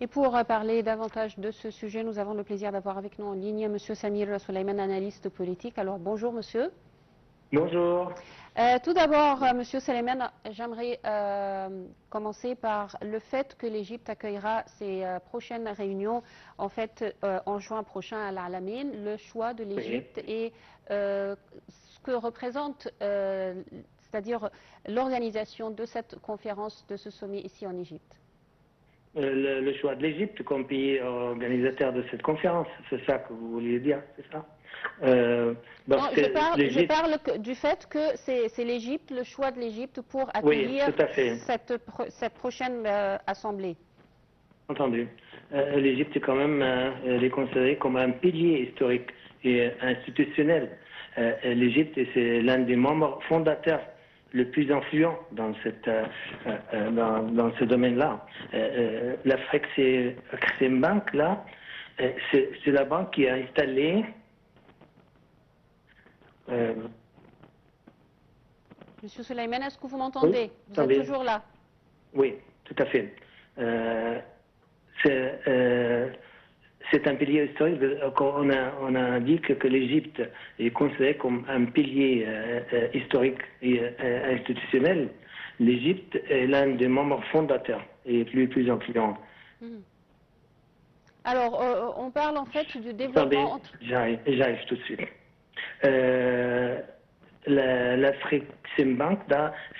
Et pour parler davantage de ce sujet, nous avons le plaisir d'avoir avec nous en ligne M. Samir Souleyman, analyste politique. Alors bonjour monsieur. Bonjour. Tout d'abord, Monsieur Souleyman, j'aimerais commencer par le fait que l'Égypte accueillera ses prochaines réunions en fait en juin prochain à l'Alamein. Le choix de l'Égypte et ce que représente, c'est-à-dire l'organisation de cette conférence, de ce sommet ici en Égypte. Le choix de l'Égypte comme pays organisateur de cette conférence, c'est ça que vous vouliez dire, c'est ça? Non, je parle du fait que c'est l'Égypte, le choix de l'Égypte pour accueillir cette prochaine assemblée. Entendu. L'Égypte est quand même elle est considérée comme un pilier historique et institutionnel. L'Égypte, c'est l'un des membres fondateurs le plus influent dans ce domaine-là. L'Afrique Exim Bank, là, c'est la banque qui a installé. Monsieur Souleyman, est-ce que vous m'entendez? Vous êtes toujours là? Oui, tout à fait. C'est un pilier historique. On a dit que l'Égypte est considérée comme un pilier historique et institutionnel. L'Égypte est l'un des membres fondateurs et plus influents. Alors, on parle en fait du développement entre... J'arrive tout de suite. L'Afrique Exim Bank,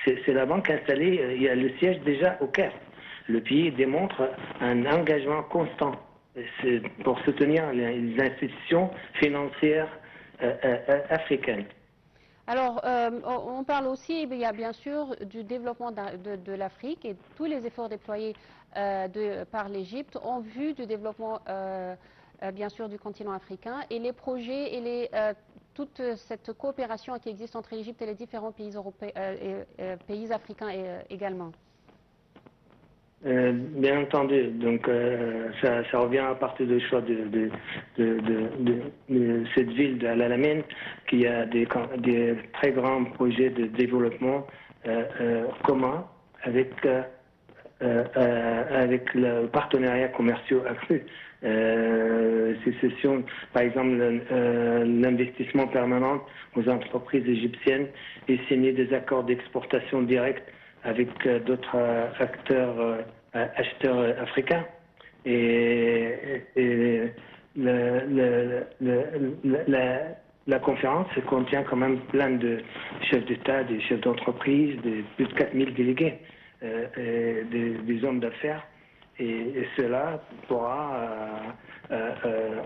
c'est la banque installée, il y a le siège déjà au Caire. Le pays démontre un engagement constant pour soutenir les institutions financières africaines. Alors, on parle aussi, il y a bien sûr du développement de l'Afrique et tous les efforts déployés par l'Égypte en vue du développement, bien sûr, du continent africain et les projets et toute cette coopération qui existe entre l'Égypte et les différents pays européens, pays africains également. Bien entendu, donc ça revient à partir du choix de cette ville de Al-Alamein, qui a des très grands projets de développement communs avec le partenariat commercial accru. Par exemple, l'investissement permanent aux entreprises égyptiennes et signer des accords d'exportation directe avec d'autres acheteurs africains. Et la conférence contient quand même plein de chefs d'État, des chefs d'entreprise, plus de 4000 délégués, des hommes d'affaires. Et cela pourra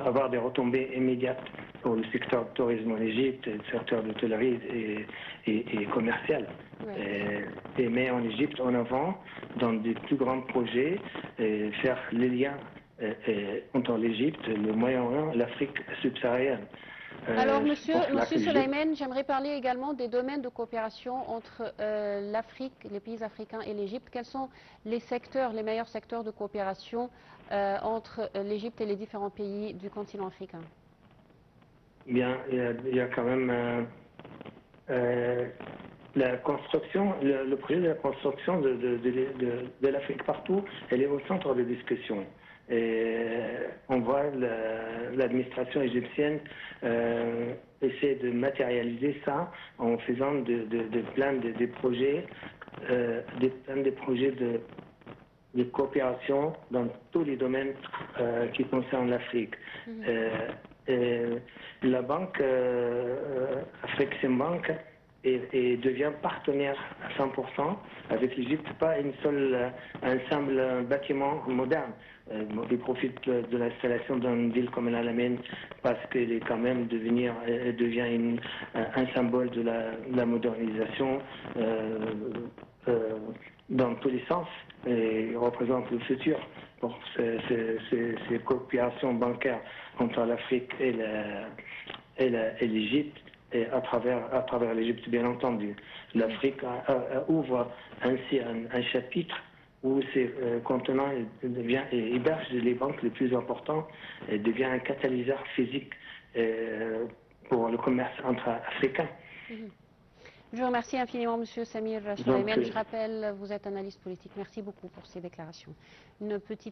avoir des retombées immédiates pour le secteur du tourisme en Égypte, le secteur de l'hôtellerie et commercial. Et met en Égypte en avant dans des plus grands projets, faire les liens entre l'Égypte, le Moyen-Orient et l'Afrique subsaharienne. Alors, Monsieur Souleyman, j'aimerais parler également des domaines de coopération entre l'Afrique, les pays africains et l'Égypte. Quels sont les meilleurs secteurs de coopération entre l'Égypte et les différents pays du continent africain? Bien, il y a quand même la construction, le projet de la construction de l'Afrique partout, elle est au centre des discussions. Et on voit l'administration égyptienne essayer de matérialiser ça en faisant des projets, des projets de coopération dans tous les domaines qui concernent l'Afrique. La banque Afrique Exim Bank et devient partenaire à 100% avec l'Égypte, pas un simple bâtiment moderne. Il profite de l'installation d'une ville comme Al-Alamein parce qu'elle est quand même devient un symbole de la modernisation dans tous les sens et représente le futur pour ces coopérations bancaires entre l'Afrique et l'Égypte. Et à travers l'Égypte, bien entendu. L'Afrique ouvre ainsi un chapitre où ces contenants héberge les banques les plus importantes et devient un catalyseur physique pour le commerce entre Africains. Je vous remercie infiniment, Monsieur Samir Souleyman. Je rappelle, vous êtes analyste politique. Merci beaucoup pour ces déclarations. Une petite